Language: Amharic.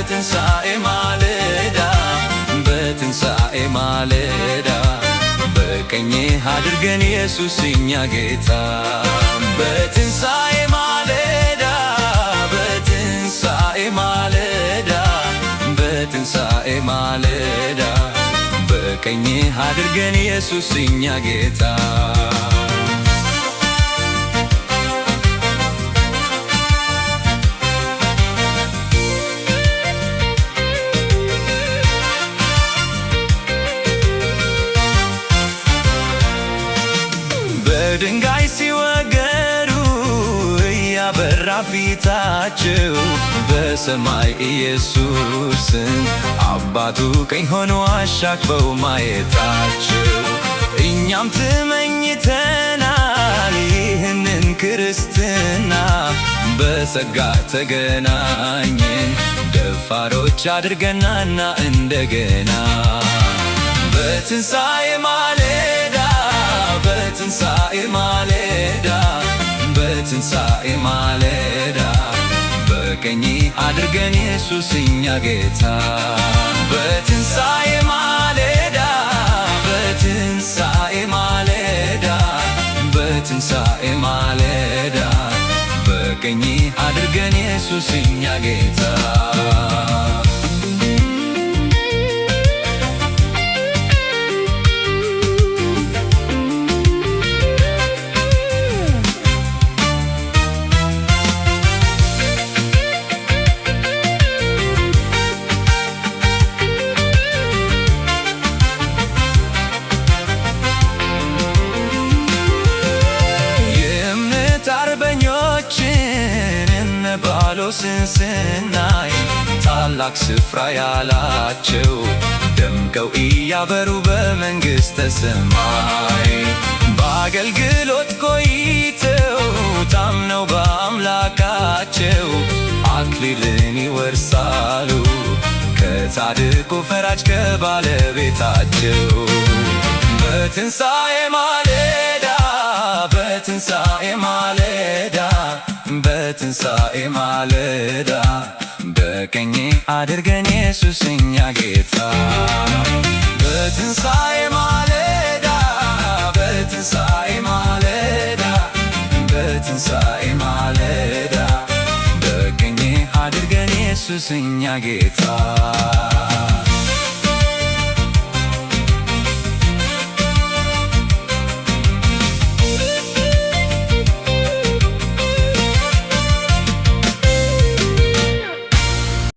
በትንሣኤ ማለዳ በትንሣኤ ማለዳ በቀኝህ አድርገን ኢየሱስ እኛ ጌታ በትንሣኤ ማለዳ በትንሣኤ ማለዳ በትንሣኤ ማለዳ በቀኝህ አድርገን ኢየሱስ እኛ ጌታ በድንጋይ ሲወገሩ እያበራ ፊታቸው በሰማይ ኢየሱስን አባቱ ቀኝ ሆኖ አሻቅበው ማየታቸው እኛም ተመኝተናል ይህንን ክርስትና በጸጋ ተገናኘን ደፋሮች አድርገናና እንደገና በትንሣኤ ማለዳ በትንሣኤ ማለዳ በትንሣኤ ማለዳ በቀኝህ አድርገን ኢየሱስ እኛ ጌታ በትንሣኤ ማለዳ በትንሣኤ ማለዳ በትንሣኤ ማለዳ በቀኝህ አድርገን ኢየሱስ እኛ ጌታ ጳውሎስን ስናይ ታላቅ ስፍራ ያላቸው ደምቀው እያበሩ በመንግሥተ ሰማይ በአገልግሎት ቆይተው ታምነው በአምላካቸው አክሊልን ይወርሳሉ ከጻድቁ ፈራጅ ከባለቤታቸው በትንሣኤ ማለዳ በትንሣኤ ማለዳ በትንሣኤ ማለዳ በቀኝህ አድርገን ኢየሱስ እኛ ጌታ በትንሣኤ ማለዳ በትንሣኤ ማለዳ በትንሣኤ ማለዳ በቀኝህ አድርገን ኢየሱስ እኛ ጌታ